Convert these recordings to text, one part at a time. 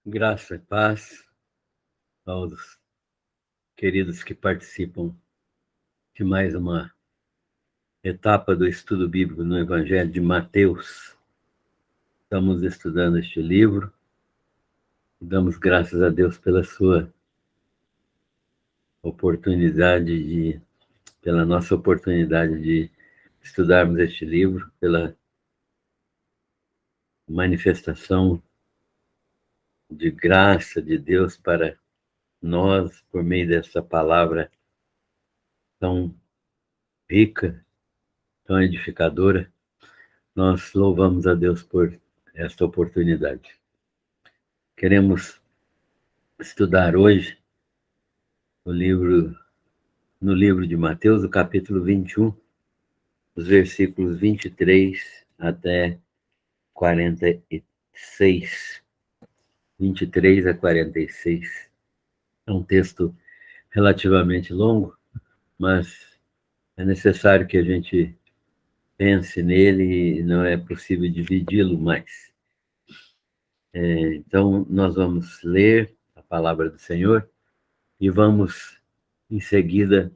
Graça e paz aos queridos que participam de mais uma etapa do estudo bíblico no Evangelho de Mateus. Estamos estudando este livro e damos graças a Deus pela sua oportunidade pela nossa oportunidade de estudarmos este livro, pela manifestação de graça de Deus para nós por meio dessa palavra tão rica, tão edificadora. Nós louvamos a Deus por esta oportunidade. Queremos estudar hoje no livro de Mateus, o capítulo 21, os versículos 23 até 46. 23 a 46. É um texto relativamente longo, mas é necessário que a gente pense nele e não é possível dividi-lo mais. Então, nós vamos ler a palavra do Senhor e vamos, em seguida,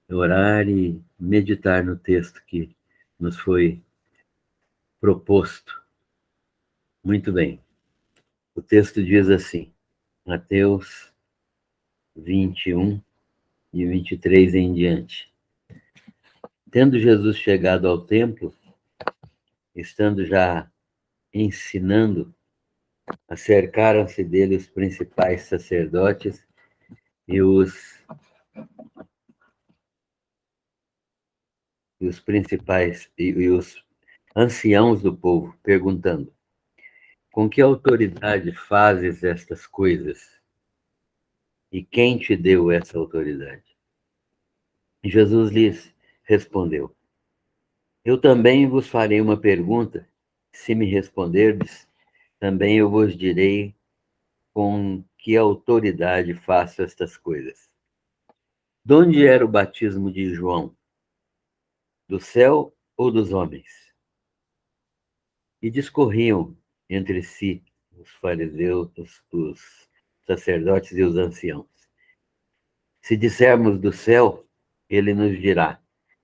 orar e meditar no texto que nos foi proposto. Muito bem. O texto diz assim, Mateus 21 e 23 em diante. Tendo Jesus chegado ao templo, estando já ensinando, acercaram-se dele os principais sacerdotes e os anciãos do povo, perguntando: com que autoridade fazes estas coisas? E quem te deu essa autoridade? Jesus lhes respondeu: eu também vos farei uma pergunta. Se me responderdes, também eu vos direi com que autoridade faço estas coisas. De onde era o batismo de João? Do céu ou dos homens? E discorriam entre si os fariseus, os sacerdotes e os anciãos. Se dissermos do céu, ele nos dirá: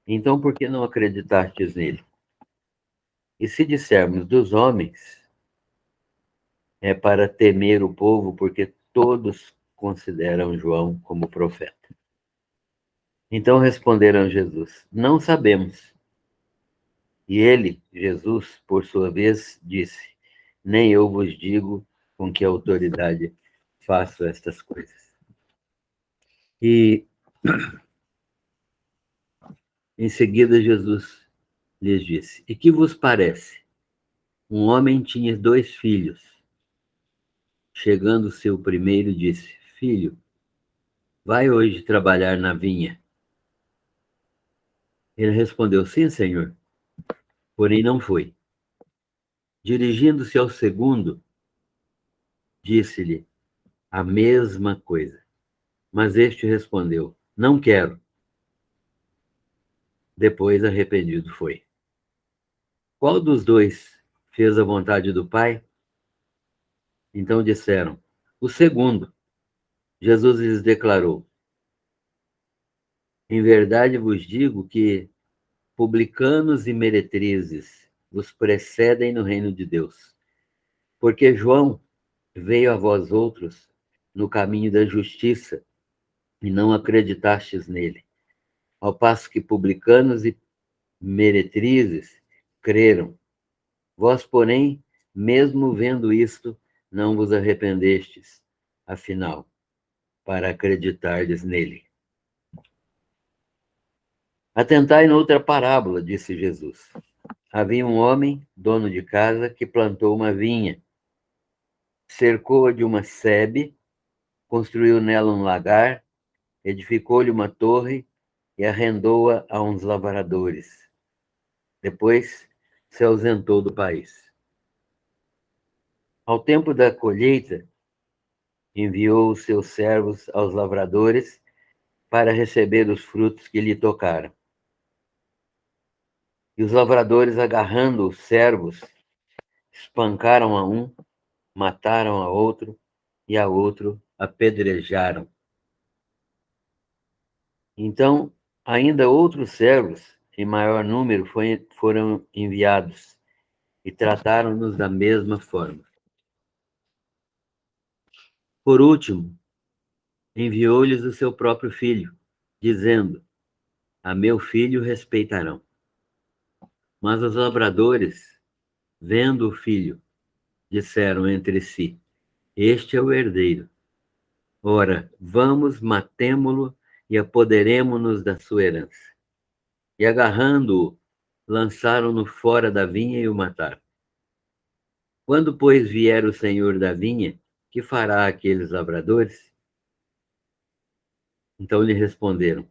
então por que não acreditastes nele? E se dissermos dos homens, é para temer o povo, porque todos consideram João como profeta. Então responderam Jesus: não sabemos. E ele, Jesus, por sua vez, disse: nem eu vos digo com que autoridade faço estas coisas. E em seguida Jesus lhes disse: e que vos parece? Um homem tinha 2 filhos. Chegando seu primeiro, disse: filho, vai hoje trabalhar na vinha. Ele respondeu: sim, senhor. Porém não foi. Dirigindo-se ao segundo, disse-lhe a mesma coisa. Mas este respondeu: não quero. Depois, arrependido, foi. Qual dos 2 fez a vontade do Pai? Então disseram: o segundo. Jesus lhes declarou: em verdade vos digo que publicanos e meretrizes vos precedem no reino de Deus. Porque João veio a vós outros no caminho da justiça e não acreditastes nele, ao passo que publicanos e meretrizes creram. Vós, porém, mesmo vendo isto, não vos arrependestes, afinal, para acreditardes nele. Atentai noutra parábola, disse Jesus. Havia um homem, dono de casa, que plantou uma vinha, cercou-a de uma sebe, construiu nela um lagar, edificou-lhe uma torre e arrendou-a a uns lavradores. Depois se ausentou do país. Ao tempo da colheita, enviou os seus servos aos lavradores para receber os frutos que lhe tocaram. E os lavradores, agarrando os servos, espancaram a um, mataram a outro e a outro apedrejaram. Então, ainda outros servos, em maior número, foram enviados e trataram-nos da mesma forma. Por último, enviou-lhes o seu próprio filho, dizendo: a meu filho respeitarão. Mas os lavradores, vendo o filho, disseram entre si: este é o herdeiro. Ora, vamos, matemo-lo e apoderemo-nos da sua herança. E agarrando-o, lançaram-no fora da vinha e o mataram. Quando, pois, vier o senhor da vinha, que fará aqueles lavradores? Então lhe responderam: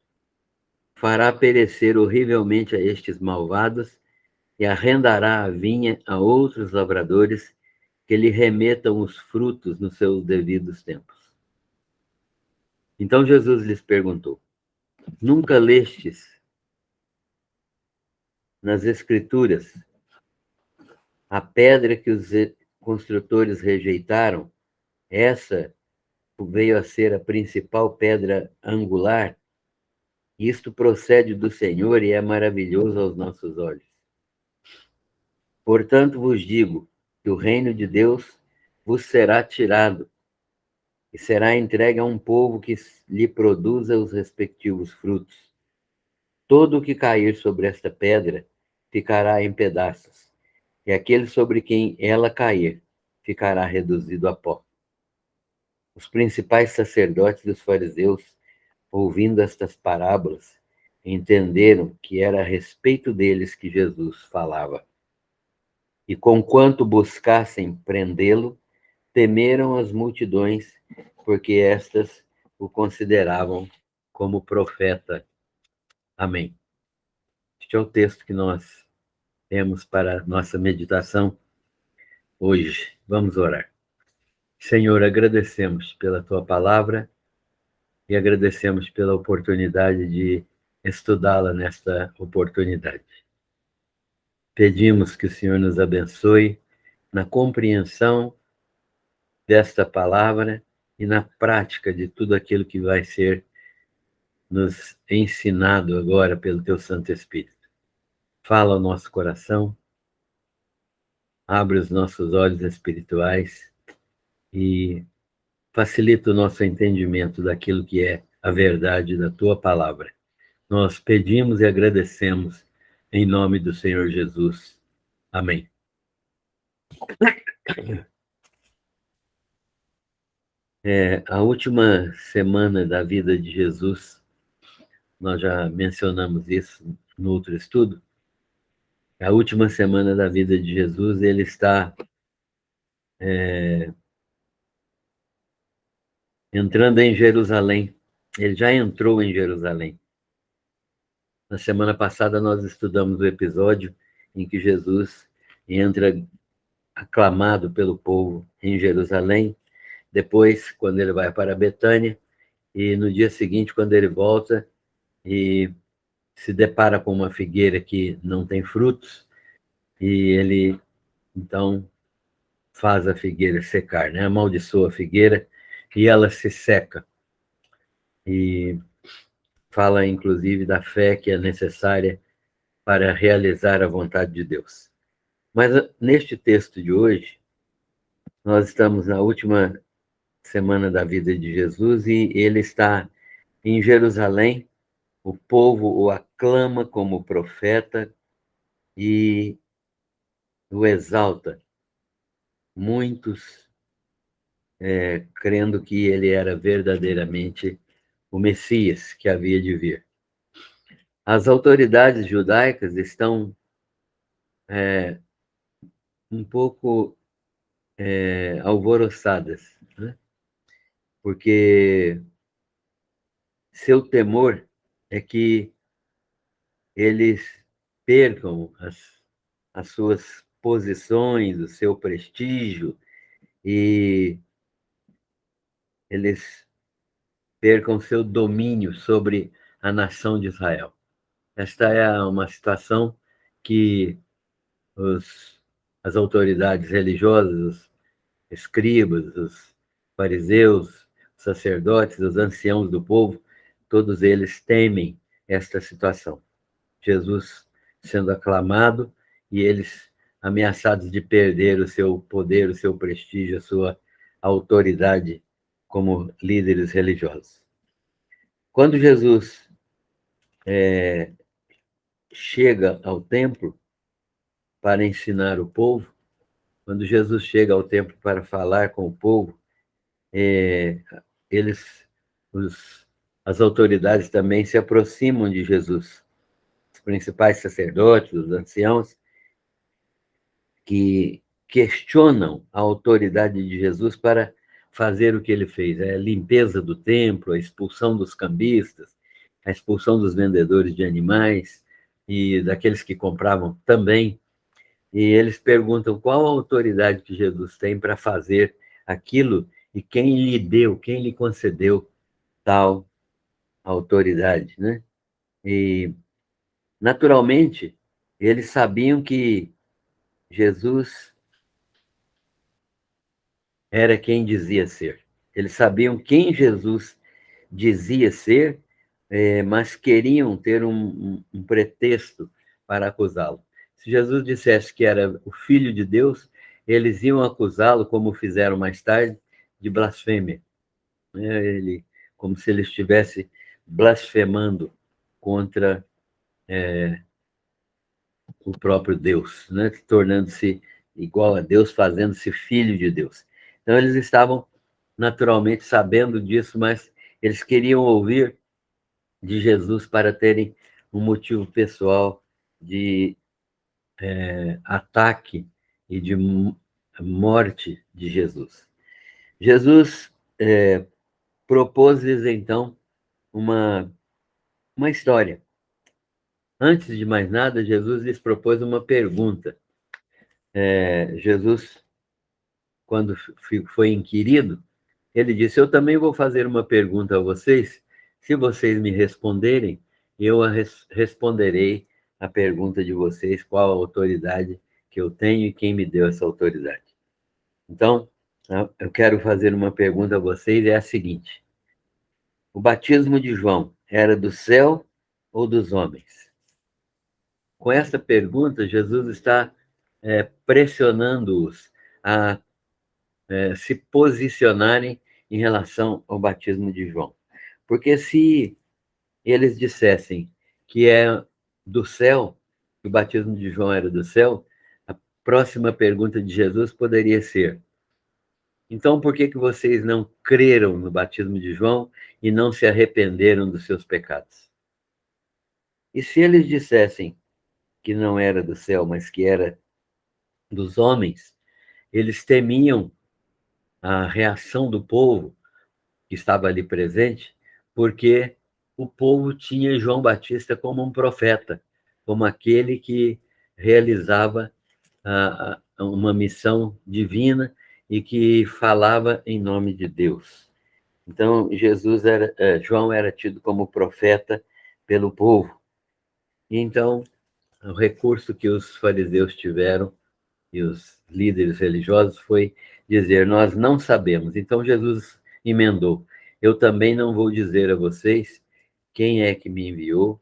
fará perecer horrivelmente a estes malvados e arrendará a vinha a outros lavradores que lhe remetam os frutos nos seus devidos tempos. Então Jesus lhes perguntou: nunca lestes nas Escrituras a pedra que os construtores rejeitaram? Essa veio a ser a principal pedra angular. Isto procede do Senhor e é maravilhoso aos nossos olhos. Portanto vos digo que o reino de Deus vos será tirado e será entregue a um povo que lhe produza os respectivos frutos. Todo o que cair sobre esta pedra ficará em pedaços, e aquele sobre quem ela cair ficará reduzido a pó. Os principais sacerdotes e os fariseus, ouvindo estas parábolas, entenderam que era a respeito deles que Jesus falava. E conquanto buscassem prendê-lo, temeram as multidões, porque estas o consideravam como profeta. Amém. Este é o texto que nós temos para nossa meditação hoje. Vamos orar. Senhor, agradecemos pela tua palavra e agradecemos pela oportunidade de estudá-la nesta oportunidade. Pedimos que o Senhor nos abençoe na compreensão desta palavra e na prática de tudo aquilo que vai ser nos ensinado agora pelo teu Santo Espírito. Fala ao nosso coração, abre os nossos olhos espirituais e facilita o nosso entendimento daquilo que é a verdade da tua palavra. Nós pedimos e agradecemos em nome do Senhor Jesus. Amém. A última semana da vida de Jesus, nós já mencionamos isso no outro estudo. A última semana da vida de Jesus, ele está entrando em Jerusalém. Ele já entrou em Jerusalém. Na semana passada nós estudamos o episódio em que Jesus entra aclamado pelo povo em Jerusalém. Depois, quando ele vai para Betânia, e no dia seguinte, quando ele volta e se depara com uma figueira que não tem frutos, e ele, então, faz a figueira secar, né? Amaldiçoa a figueira e ela se seca. E fala, inclusive, da fé que é necessária para realizar a vontade de Deus. Mas neste texto de hoje, nós estamos na última semana da vida de Jesus e ele está em Jerusalém. O povo o aclama como profeta e o exalta. Muitos crendo que ele era verdadeiramente o Messias que havia de vir. As autoridades judaicas estão um pouco alvoroçadas, né? Porque seu temor é que eles percam as suas posições, o seu prestígio, e eles percam seu domínio sobre a nação de Israel. Esta é uma situação que as autoridades religiosas, os escribas, os fariseus, sacerdotes, os anciãos do povo, todos eles temem esta situação. Jesus sendo aclamado e eles ameaçados de perder o seu poder, o seu prestígio, a sua autoridade como líderes religiosos. Quando Jesus chega ao templo para ensinar o povo, quando Jesus chega ao templo para falar com o povo, eles, as autoridades também se aproximam de Jesus. Os principais sacerdotes, os anciãos, que questionam a autoridade de Jesus para fazer o que ele fez, a limpeza do templo, a expulsão dos cambistas, a expulsão dos vendedores de animais e daqueles que compravam também. E eles perguntam qual a autoridade que Jesus tem para fazer aquilo e quem lhe deu, quem lhe concedeu tal autoridade, né? E, naturalmente, eles sabiam que Jesus era quem dizia ser. Eles sabiam quem Jesus dizia ser, mas queriam ter um pretexto para acusá-lo. Se Jesus dissesse que era o Filho de Deus, eles iam acusá-lo, como fizeram mais tarde, de blasfêmia. Como se ele estivesse blasfemando contra o próprio Deus, né? Tornando-se igual a Deus, fazendo-se filho de Deus. Então, eles estavam naturalmente sabendo disso, mas eles queriam ouvir de Jesus para terem um motivo pessoal de ataque e de morte de Jesus. Jesus propôs-lhes, então, uma história. Antes de mais nada, Jesus lhes propôs uma pergunta. Jesus, quando foi inquirido, ele disse: eu também vou fazer uma pergunta a vocês. Se vocês me responderem, eu responderei a pergunta de vocês, qual a autoridade que eu tenho e quem me deu essa autoridade. Então, eu quero fazer uma pergunta a vocês, é a seguinte: o batismo de João era do céu ou dos homens? Com essa pergunta, Jesus está pressionando-os a se posicionarem em relação ao batismo de João. Porque se eles dissessem que é do céu, que o batismo de João era do céu, a próxima pergunta de Jesus poderia ser: então por que vocês não creram no batismo de João e não se arrependeram dos seus pecados? E se eles dissessem que não era do céu, mas que era dos homens, eles temiam a reação do povo que estava ali presente, porque o povo tinha João Batista como um profeta, como aquele que realizava uma missão divina e que falava em nome de Deus. Então, João era tido como profeta pelo povo. Então, o recurso que os fariseus tiveram e os líderes religiosos foi dizer: nós não sabemos. Então Jesus emendou: eu também não vou dizer a vocês quem é que me enviou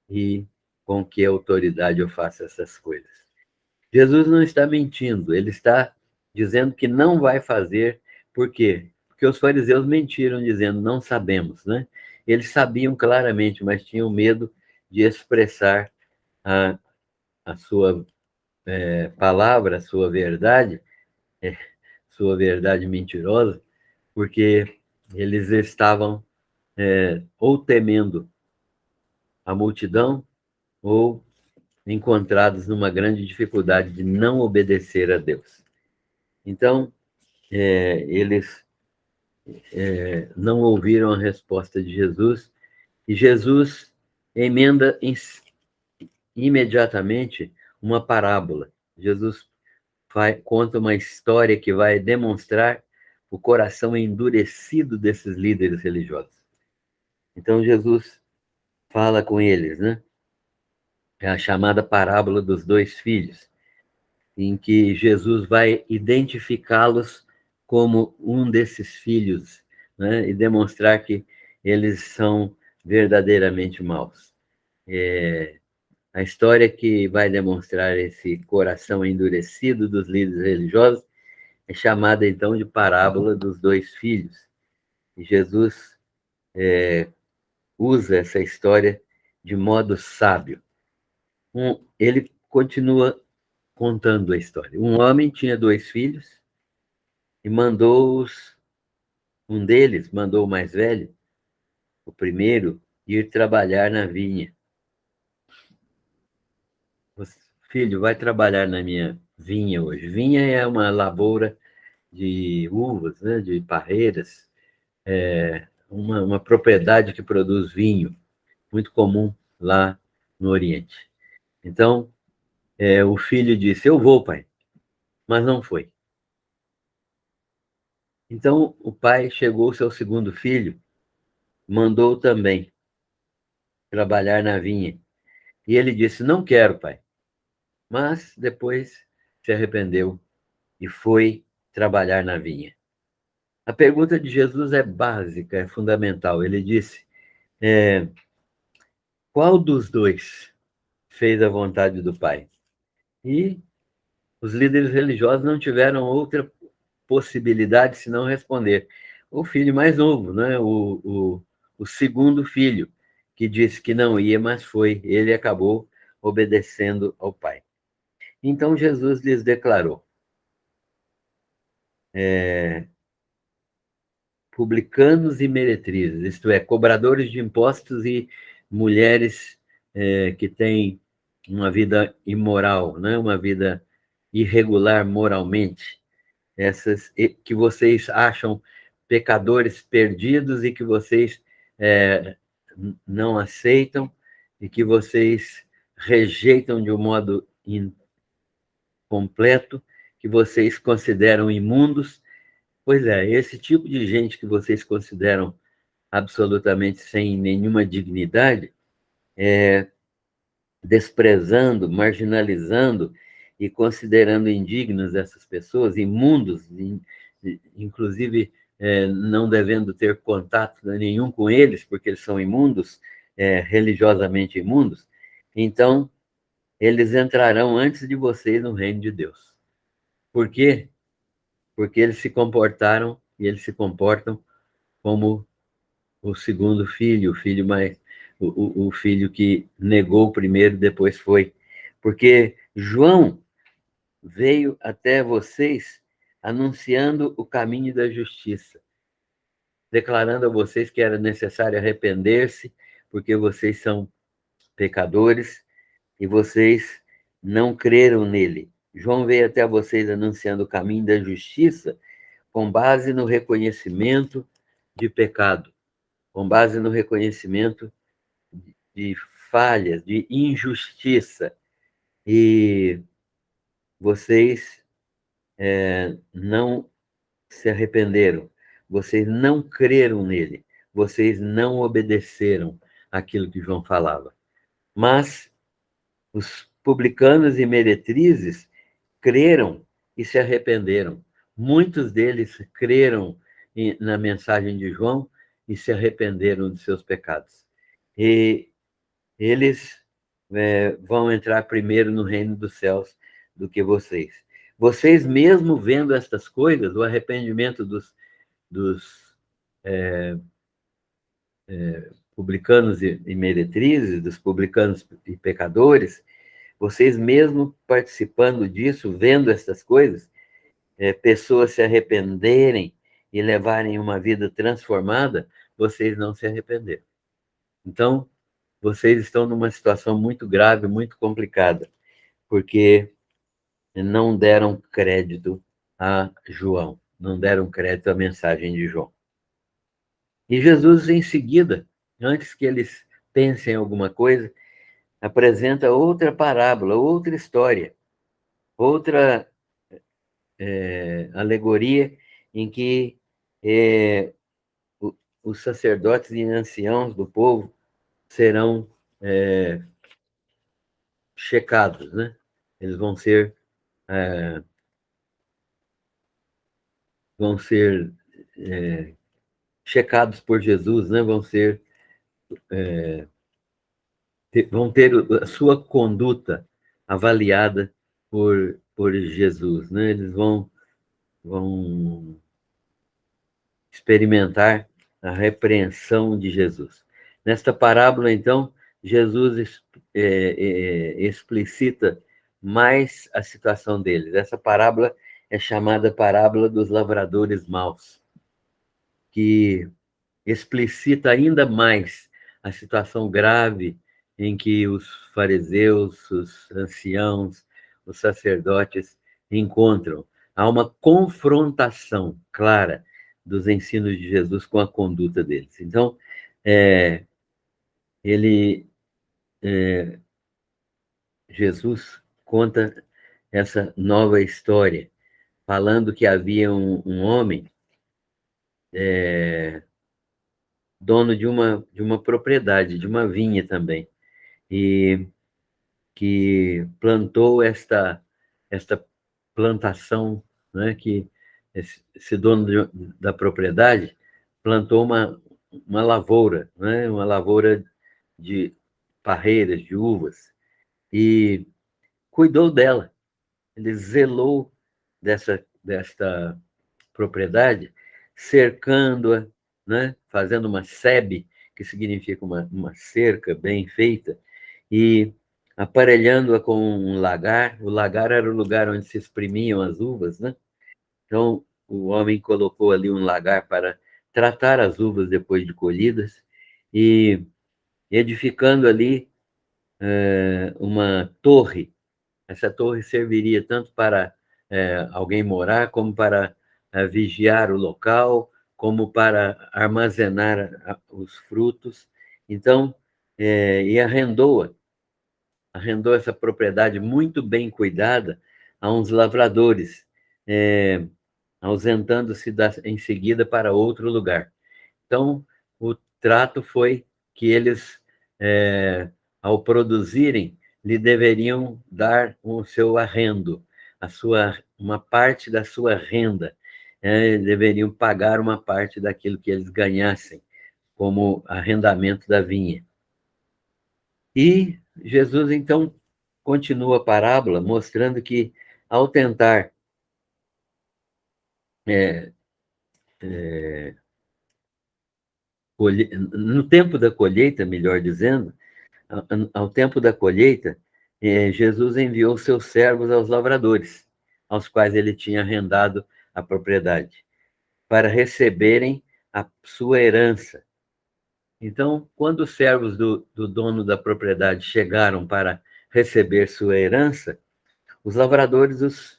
e com que autoridade eu faço essas coisas. Jesus não está mentindo, ele está dizendo que não vai fazer. Por quê? Porque os fariseus mentiram dizendo: não sabemos, né? Eles sabiam claramente, mas tinham medo de expressar a sua palavra, sua verdade mentirosa, porque eles estavam ou temendo a multidão ou encontrados numa grande dificuldade de não obedecer a Deus. Então, eles não ouviram a resposta de Jesus e Jesus emenda imediatamente uma parábola. Jesus conta uma história que vai demonstrar o coração endurecido desses líderes religiosos. Então, Jesus fala com eles, né? É a chamada parábola dos dois filhos, em que Jesus vai identificá-los como um desses filhos, né, e demonstrar que eles são verdadeiramente maus. A história que vai demonstrar esse coração endurecido dos líderes religiosos é chamada, então, de parábola dos dois filhos. E Jesus usa essa história de modo sábio. Ele continua contando a história. Um homem tinha dois filhos e um deles mandou o mais velho, o primeiro, ir trabalhar na vinha. Filho, vai trabalhar na minha vinha hoje. Vinha é uma lavoura de uvas, né, de parreiras, uma propriedade que produz vinho, muito comum lá no Oriente. Então, o filho disse: eu vou, pai, mas não foi. Então, o pai chegou ao seu segundo filho, mandou também trabalhar na vinha. E ele disse: não quero, pai. Mas depois se arrependeu e foi trabalhar na vinha. A pergunta de Jesus é básica, é fundamental. Ele disse: qual dos dois fez a vontade do Pai? E os líderes religiosos não tiveram outra possibilidade senão responder: o filho mais novo, né? O segundo filho, que disse que não ia, mas foi. Ele acabou obedecendo ao Pai. Então Jesus lhes declarou: publicanos e meretrizes, isto é, cobradores de impostos e mulheres que têm uma vida imoral, né? Uma vida irregular moralmente, essas que vocês acham pecadores perdidos e que vocês não aceitam e que vocês rejeitam de um modo incompleto, que vocês consideram imundos. Pois é, esse tipo de gente que vocês consideram absolutamente sem nenhuma dignidade, desprezando, marginalizando e considerando indignas essas pessoas, imundos, inclusive não devendo ter contato nenhum com eles, porque eles são imundos, religiosamente imundos, então eles entrarão antes de vocês no reino de Deus. Por quê? Porque eles se comportaram e eles se comportam como o segundo filho, o filho mais, o filho que negou o primeiro, depois foi. Porque João veio até vocês anunciando o caminho da justiça, declarando a vocês que era necessário arrepender-se, porque vocês são pecadores e vocês não creram nele. João veio até vocês anunciando o caminho da justiça com base no reconhecimento de pecado, com base no reconhecimento de falhas, de injustiça. E vocês não se arrependeram, vocês não creram nele, vocês não obedeceram aquilo que João falava. Mas os publicanos e meretrizes creram e se arrependeram. Muitos deles creram na mensagem de João e se arrependeram de seus pecados. E eles vão entrar primeiro no reino dos céus do que vocês. Vocês, mesmo vendo estas coisas, o arrependimento dos publicanos e meretrizes, dos publicanos e pecadores, vocês mesmo participando disso, vendo estas coisas, pessoas se arrependerem e levarem uma vida transformada, vocês não se arrependeram. Então, vocês estão numa situação muito grave, muito complicada, porque não deram crédito a João, não deram crédito à mensagem de João. E Jesus, em seguida, antes que eles pensem em alguma coisa, apresenta outra parábola, outra história, outra alegoria em que os sacerdotes e anciãos do povo serão checados, né? Eles vão ser vão ser checados por Jesus, né? Vão ter a sua conduta avaliada por Jesus, né? Eles vão experimentar a repreensão de Jesus. Nesta parábola, então, Jesus explicita mais a situação deles. Essa parábola é chamada parábola dos lavradores maus, que explicita ainda mais a situação grave em que os fariseus, os anciãos, os sacerdotes encontram. Há uma confrontação clara dos ensinos de Jesus com a conduta deles. Então, ele, Jesus conta essa nova história, falando que havia um homem dono de uma propriedade, de uma vinha também, e que plantou esta plantação, né, que esse dono da propriedade plantou uma lavoura, né, uma lavoura de parreiras, de uvas, e cuidou dela. Ele zelou desta propriedade, cercando-a, né, fazendo uma sebe, que significa uma cerca bem feita, e aparelhando-a com um lagar. O lagar era o lugar onde se exprimiam as uvas, né? Então, o homem colocou ali um lagar para tratar as uvas depois de colhidas, e edificando ali uma torre. Essa torre serviria tanto para alguém morar, como para vigiar o local, como para armazenar os frutos. Então, e arrendou essa propriedade muito bem cuidada a uns lavradores, ausentando-se em seguida para outro lugar. Então, o trato foi que eles, ao produzirem, lhe deveriam dar o seu arrendo, uma parte da sua renda, deveriam pagar uma parte daquilo que eles ganhassem como arrendamento da vinha. E Jesus, então, continua a parábola mostrando que, ao tentar no tempo da colheita, melhor dizendo, ao tempo da colheita, Jesus enviou seus servos aos lavradores, aos quais ele tinha arrendado a propriedade, para receberem a sua herança. Então, quando os servos do dono da propriedade chegaram para receber sua herança, os lavradores os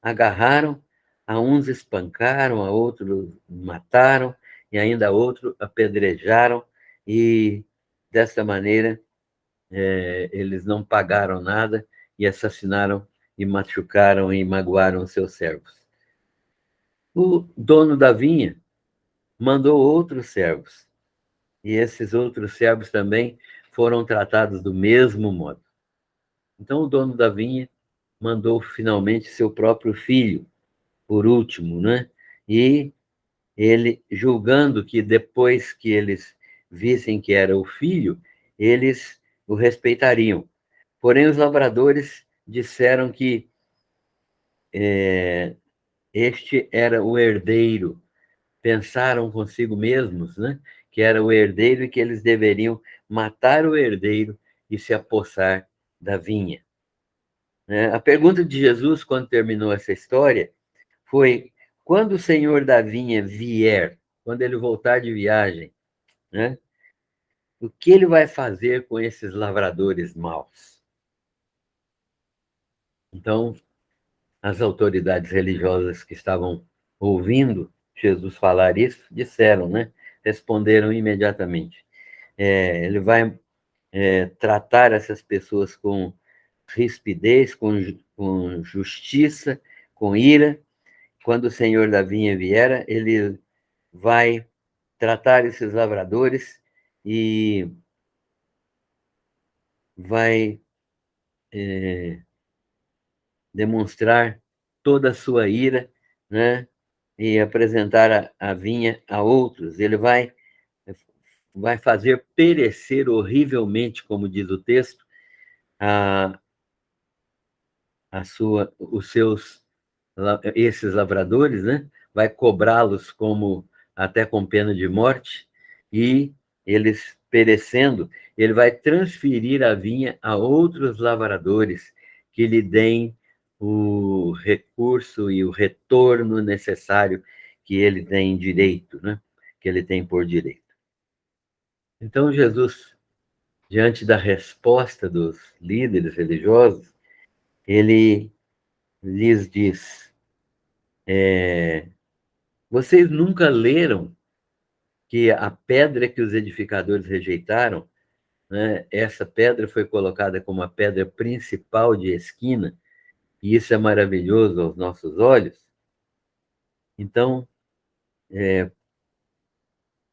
agarraram, a uns espancaram, a outros mataram, e ainda a outros apedrejaram, e desta maneira eles não pagaram nada e assassinaram e machucaram e magoaram seus servos. O dono da vinha mandou outros servos, e esses outros servos também foram tratados do mesmo modo. Então o dono da vinha mandou finalmente seu próprio filho, por último, né? E ele, julgando que depois que eles vissem que era o filho, eles o respeitariam. Porém, os lavradores disseram que este era o herdeiro. Pensaram consigo mesmos, né, que era o herdeiro e que eles deveriam matar o herdeiro e se apossar da vinha. A pergunta de Jesus, quando terminou essa história, foi: quando o senhor da vinha vier, quando ele voltar de viagem, né, o que ele vai fazer com esses lavradores maus? Então, as autoridades religiosas que estavam ouvindo Jesus falar isso disseram, né? Responderam imediatamente. Ele vai tratar essas pessoas com rispidez, com justiça, com ira. Quando o Senhor da vinha vier, ele vai tratar esses lavradores e vai demonstrar toda a sua ira, né? e apresentar a vinha a outros. Ele vai fazer perecer horrivelmente, como diz o texto, a, esses lavradores, né? Vai cobrá-los como até com pena de morte, e eles perecendo, ele vai transferir a vinha a outros lavradores que lhe deem o recurso e o retorno necessário que ele tem direito, né? Que ele tem por direito. Então, Jesus, diante da resposta dos líderes religiosos, ele lhes diz: vocês nunca leram que a pedra que os edificadores rejeitaram, né, essa pedra foi colocada como a pedra principal de esquina, e isso é maravilhoso aos nossos olhos? Então,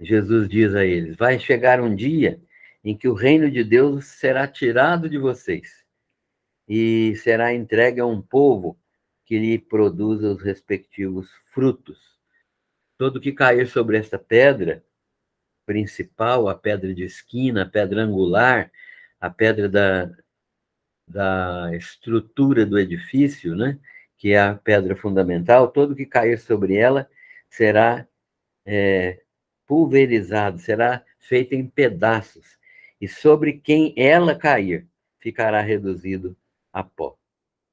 Jesus diz a eles: vai chegar um dia em que o reino de Deus será tirado de vocês e será entregue a um povo que lhe produza os respectivos frutos. Todo que cair sobre esta pedra principal, a pedra de esquina, a pedra angular, a pedra da estrutura do edifício, né? Que é a pedra fundamental, todo que cair sobre ela será pulverizado, será feito em pedaços, e sobre quem ela cair, ficará reduzido a pó.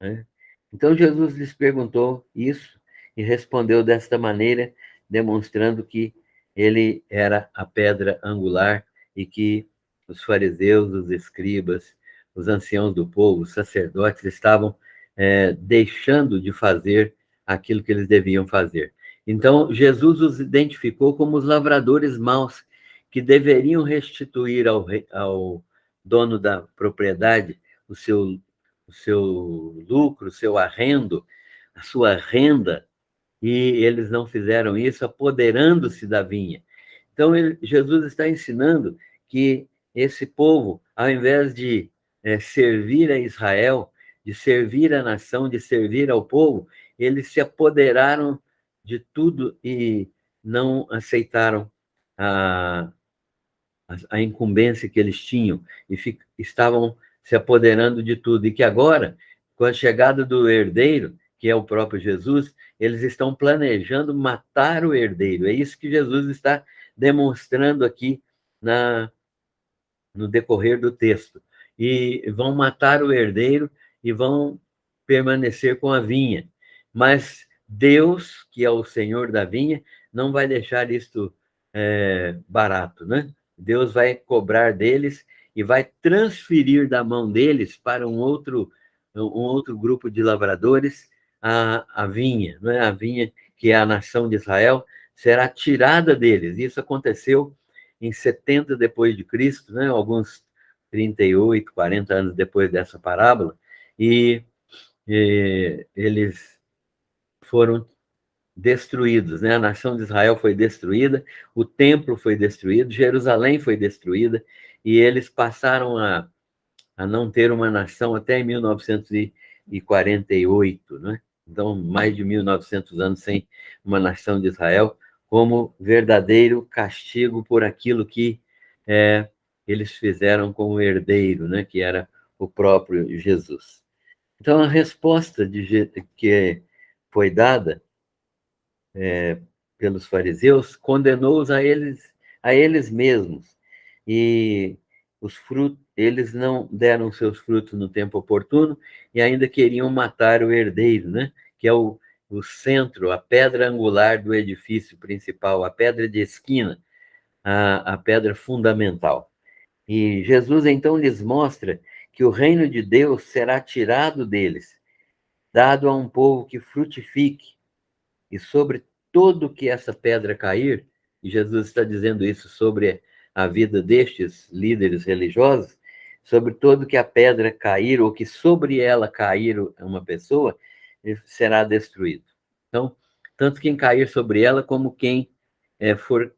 Né? Então Jesus lhes perguntou isso e respondeu desta maneira, demonstrando que ele era a pedra angular e que os fariseus, os escribas, os anciãos do povo, os sacerdotes estavam deixando de fazer aquilo que eles deviam fazer. Então Jesus os identificou como os lavradores maus, que deveriam restituir ao dono da propriedade o seu lucro, o seu arrendo, a sua renda, e eles não fizeram isso, apoderando-se da vinha. Então, Jesus está ensinando que esse povo, ao invés de servir a Israel, de servir a nação, de servir ao povo, eles se apoderaram de tudo e não aceitaram a, a incumbência que eles tinham e estavam se apoderando de tudo. E que agora, com a chegada do herdeiro, que é o próprio Jesus, eles estão planejando matar o herdeiro. É isso que Jesus está demonstrando aqui no decorrer do texto. E vão matar o herdeiro e vão permanecer com a vinha. Mas Deus, que é o Senhor da vinha, não vai deixar isto barato, né? Deus vai cobrar deles e vai transferir da mão deles para um outro grupo de lavradores a vinha, né? A vinha que é a nação de Israel será tirada deles. Isso aconteceu em 70 depois de Cristo, né? Alguns 38, 40 anos depois dessa parábola, e eles foram destruídos, né? A nação de Israel foi destruída, o templo foi destruído, Jerusalém foi destruída, e eles passaram a não ter uma nação até em 1948, né? Então, mais de 1900 anos sem uma nação de Israel, como verdadeiro castigo por aquilo que eles fizeram com o herdeiro, né? Que era o próprio Jesus. Então, a resposta que foi dada pelos fariseus condenou-os a eles mesmos. E eles não deram seus frutos no tempo oportuno e ainda queriam matar o herdeiro, né? Que é o centro, a pedra angular do edifício principal, a pedra de esquina, a pedra fundamental. E Jesus então lhes mostra que o reino de Deus será tirado deles, dado a um povo que frutifique, e sobre todo que essa pedra cair, e Jesus está dizendo isso sobre a vida destes líderes religiosos, sobre todo que a pedra cair, ou que sobre ela cair uma pessoa, será destruído. Então, tanto quem cair sobre ela, como quem for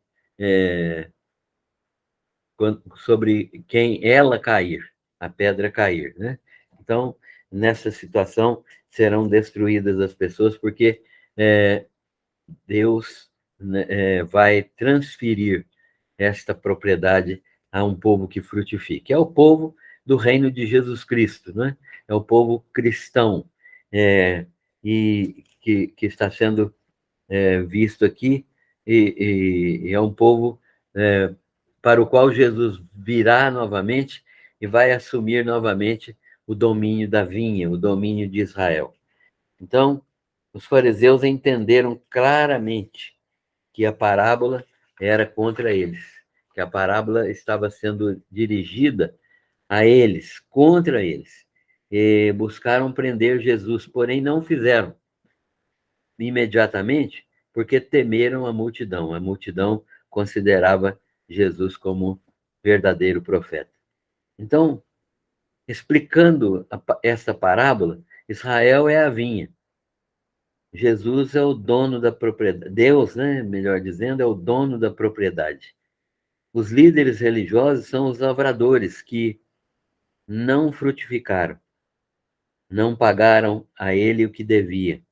sobre quem ela cair, a pedra cair, né? Então, nessa situação, serão destruídas as pessoas, porque Deus, né, vai transferir esta propriedade a um povo que frutifique. É o povo do reino de Jesus Cristo, né? É o povo cristão, e que está sendo visto aqui, e é um povo para o qual Jesus virá novamente e vai assumir novamente o domínio da vinha, o domínio de Israel. Então, os fariseus entenderam claramente que a parábola era contra eles, que a parábola estava sendo dirigida a eles, contra eles. E buscaram prender Jesus, porém não fizeram imediatamente, porque temeram a multidão. A multidão considerava Jesus como verdadeiro profeta. Então, explicando essa parábola, Israel é a vinha. Jesus é o dono da propriedade. Deus, né, melhor dizendo, é o dono da propriedade. Os líderes religiosos são os lavradores que não frutificaram, não pagaram a ele o que devia.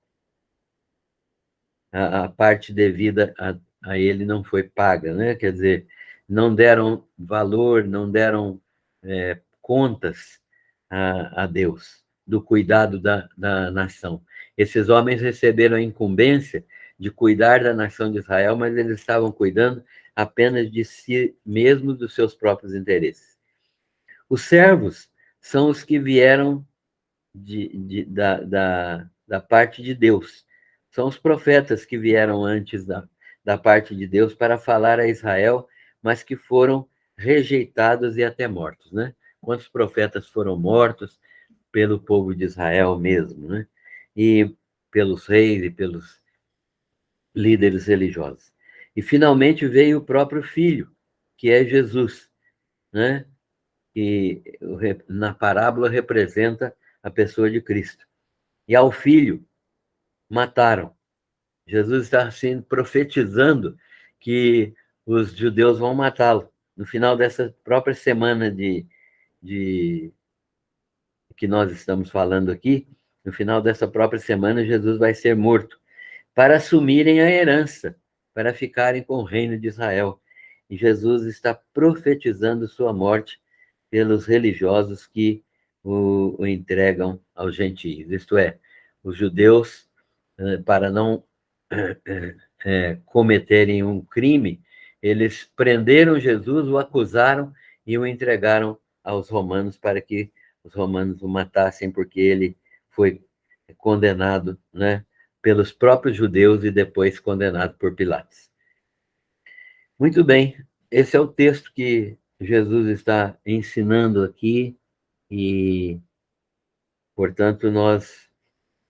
A parte devida a ele não foi paga, né? Quer dizer, não deram valor, não deram contas a Deus do cuidado da nação. Esses homens receberam a incumbência de cuidar da nação de Israel, mas eles estavam cuidando apenas de si mesmos, dos seus próprios interesses. Os servos são os que vieram da parte de Deus. São os profetas que vieram antes da parte de Deus para falar a Israel, mas que foram rejeitados e até mortos, né? Quantos profetas foram mortos pelo povo de Israel mesmo, né? E pelos reis e pelos líderes religiosos. E finalmente veio o próprio Filho, que é Jesus, né? Que na parábola representa a pessoa de Cristo. E ao Filho mataram. Jesus está assim profetizando que os judeus vão matá-lo. No final dessa própria semana de que nós estamos falando aqui, no final dessa própria semana, Jesus vai ser morto para assumirem a herança, para ficarem com o reino de Israel. E Jesus está profetizando sua morte pelos religiosos que o entregam aos gentios, isto é, os judeus, para não cometerem um crime, eles prenderam Jesus, o acusaram e o entregaram aos romanos para que os romanos o matassem, porque ele foi condenado, né, pelos próprios judeus e depois condenado por Pilatos. Muito bem, esse é o texto que Jesus está ensinando aqui e, portanto, nós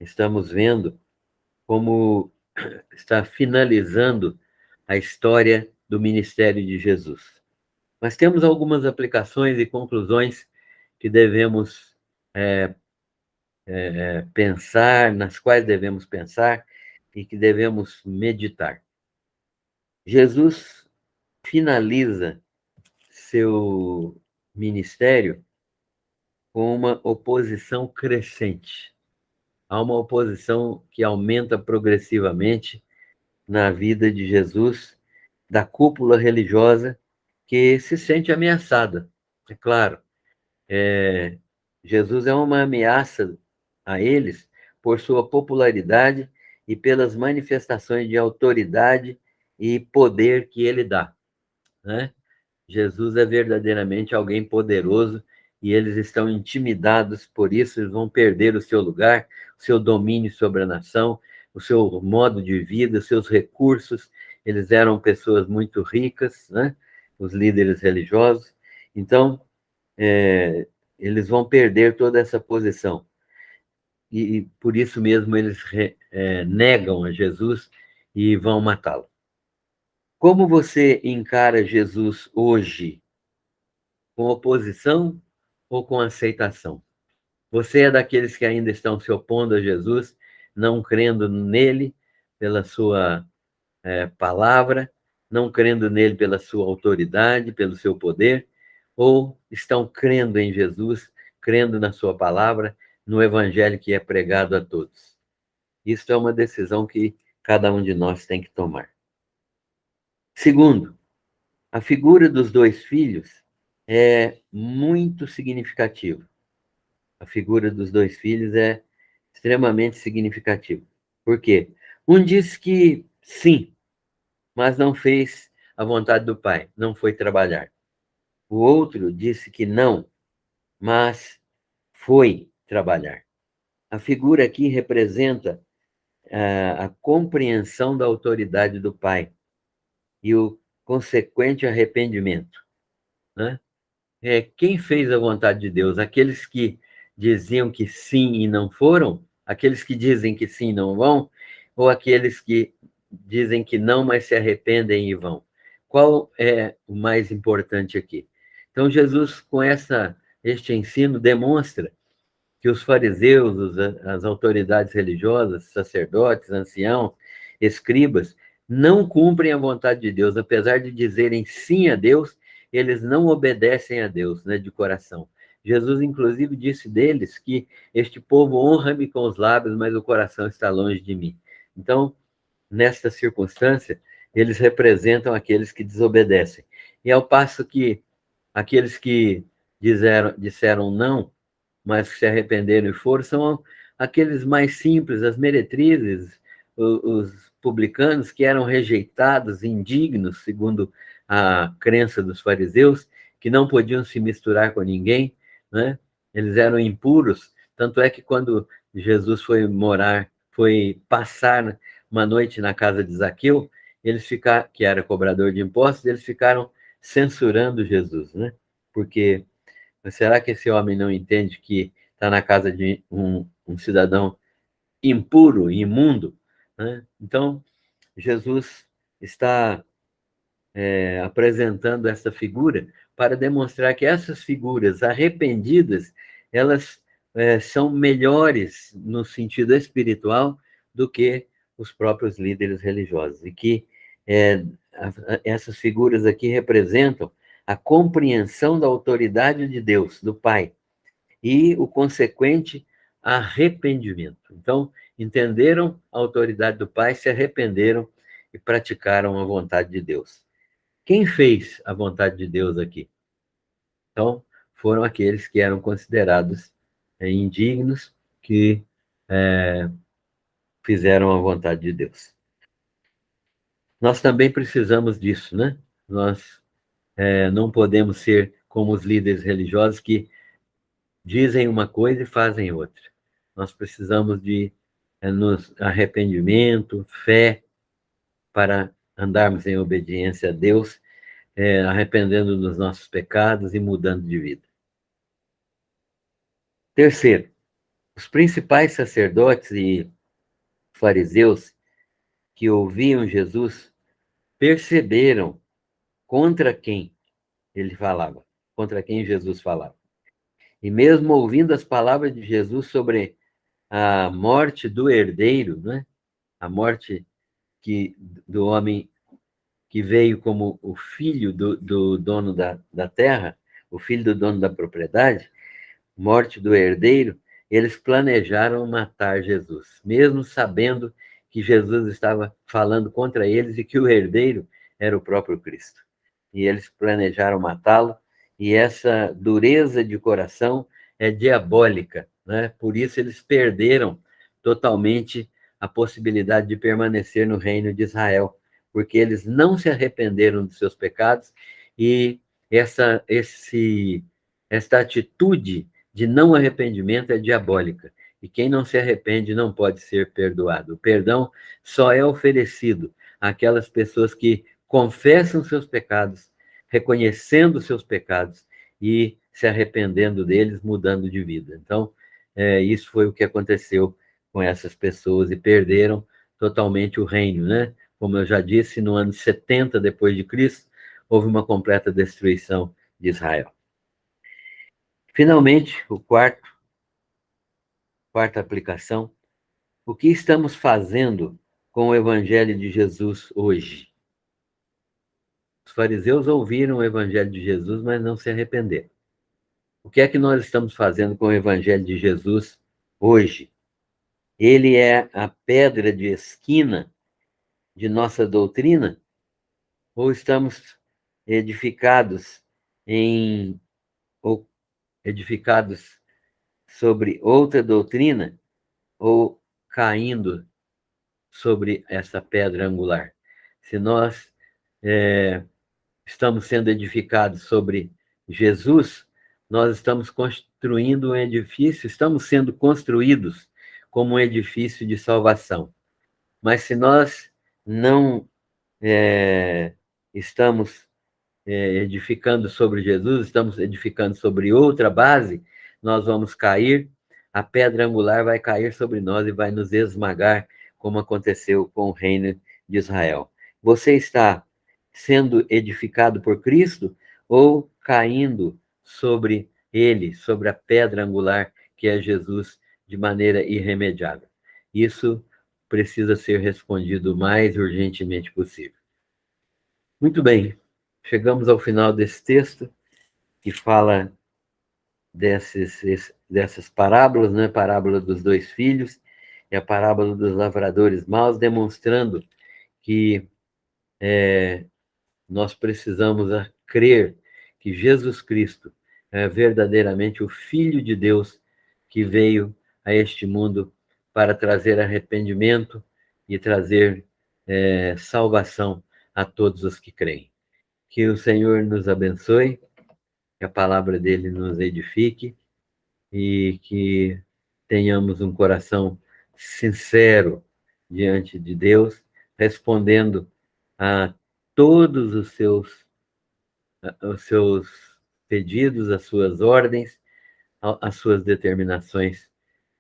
estamos vendo como está finalizando a história do ministério de Jesus. Mas temos algumas aplicações e conclusões que devemos pensar, nas quais devemos pensar e que devemos meditar. Jesus finaliza seu ministério com uma oposição crescente. Há uma oposição que aumenta progressivamente na vida de Jesus, da cúpula religiosa, que se sente ameaçada. É claro, Jesus é uma ameaça a eles por sua popularidade e pelas manifestações de autoridade e poder que ele dá, né? Jesus é verdadeiramente alguém poderoso e eles estão intimidados por isso, eles vão perder o seu lugar, o seu domínio sobre a nação, o seu modo de vida, os seus recursos. Eles eram pessoas muito ricas, né? Os líderes religiosos. Então, eles vão perder toda essa posição. E por isso mesmo eles negam a Jesus e vão matá-lo. Como você encara Jesus hoje? Com oposição ou com aceitação? Você é daqueles que ainda estão se opondo a Jesus, não crendo nele pela sua palavra, não crendo nele pela sua autoridade, pelo seu poder, ou estão crendo em Jesus, crendo na sua palavra, no evangelho que é pregado a todos? Isso é uma decisão que cada um de nós tem que tomar. Segundo, a figura dos dois filhos é muito significativa. A figura dos dois filhos é extremamente significativa. Por quê? Um disse que sim, mas não fez a vontade do pai, não foi trabalhar. O outro disse que não, mas foi trabalhar. A figura aqui representa a compreensão da autoridade do pai e o consequente arrependimento, né? Quem fez a vontade de Deus? Aqueles que diziam que sim e não foram? Aqueles que dizem que sim e não vão? Ou aqueles que dizem que não, mas se arrependem e vão? Qual é o mais importante aqui? Então, Jesus, com este ensino, demonstra que os fariseus, as autoridades religiosas, sacerdotes, anciãos, escribas, não cumprem a vontade de Deus, apesar de dizerem sim a Deus, eles não obedecem a Deus, né, de coração. Jesus, inclusive, disse deles que este povo honra-me com os lábios, mas o coração está longe de mim. Então, nesta circunstância, eles representam aqueles que desobedecem. E ao passo que aqueles que disseram não, mas que se arrependeram e foram, são aqueles mais simples, as meretrizes, os publicanos que eram rejeitados, indignos, segundo a crença dos fariseus, que não podiam se misturar com ninguém, né? Eles eram impuros, tanto é que quando Jesus foi passar uma noite na casa de Zaqueu, eles ficaram, que era cobrador de impostos, eles ficaram censurando Jesus, né? Porque será que esse homem não entende que está na casa de um cidadão impuro, imundo, né? Então, Jesus está apresentando essa figura para demonstrar que essas figuras arrependidas, elas são melhores no sentido espiritual do que os próprios líderes religiosos. E que essas figuras aqui representam a compreensão da autoridade de Deus, do Pai, e o consequente arrependimento. Então, entenderam a autoridade do Pai, se arrependeram e praticaram a vontade de Deus. Quem fez a vontade de Deus aqui? Então, foram aqueles que eram considerados indignos, que fizeram a vontade de Deus. Nós também precisamos disso, né? Nós não podemos ser como os líderes religiosos que dizem uma coisa e fazem outra. Nós precisamos de arrependimento, fé, para andarmos em obediência a Deus, arrependendo dos nossos pecados e mudando de vida. Terceiro, os principais sacerdotes e fariseus que ouviam Jesus perceberam contra quem ele falava, contra quem Jesus falava. E mesmo ouvindo as palavras de Jesus sobre a morte do herdeiro, né? A morte do homem que veio como o filho do dono da terra, o filho do dono da propriedade, morte do herdeiro, eles planejaram matar Jesus, mesmo sabendo que Jesus estava falando contra eles e que o herdeiro era o próprio Cristo. E eles planejaram matá-lo, e essa dureza de coração é diabólica, né? Por isso eles perderam totalmente a possibilidade de permanecer no reino de Israel, porque eles não se arrependeram dos seus pecados, e esta atitude de não arrependimento é diabólica. E quem não se arrepende não pode ser perdoado. O perdão só é oferecido àquelas pessoas que confessam seus pecados, reconhecendo seus pecados e se arrependendo deles, mudando de vida. Então, isso foi o que aconteceu com essas pessoas e perderam totalmente o reino, né? Como eu já disse, no ano 70 depois de Cristo, houve uma completa destruição de Israel. Finalmente, quarta aplicação, o que estamos fazendo com o Evangelho de Jesus hoje? Os fariseus ouviram o Evangelho de Jesus, mas não se arrependeram. O que é que nós estamos fazendo com o Evangelho de Jesus hoje? Ele é a pedra de esquina de nossa doutrina, ou estamos edificados ou edificados sobre outra doutrina, ou caindo sobre essa pedra angular? Se nós estamos sendo edificados sobre Jesus, nós estamos construindo um edifício, estamos sendo construídos como um edifício de salvação. Mas se nós não estamos edificando sobre Jesus, estamos edificando sobre outra base, nós vamos cair, a pedra angular vai cair sobre nós e vai nos esmagar, como aconteceu com o reino de Israel. Você está sendo edificado por Cristo ou caindo sobre ele, sobre a pedra angular que é Jesus, de maneira irremediável? Isso precisa ser respondido o mais urgentemente possível. Muito bem, chegamos ao final desse texto, que fala dessas parábolas, né? Parábola dos dois filhos e a parábola dos lavradores maus, demonstrando que nós precisamos crer que Jesus Cristo é verdadeiramente o Filho de Deus que veio a este mundo para trazer arrependimento e trazer salvação a todos os que creem. Que o Senhor nos abençoe, que a palavra dele nos edifique e que tenhamos um coração sincero diante de Deus, respondendo a todos os seus pedidos, as suas ordens, as suas determinações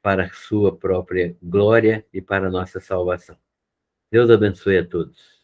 para a sua própria glória e para a nossa salvação. Deus abençoe a todos.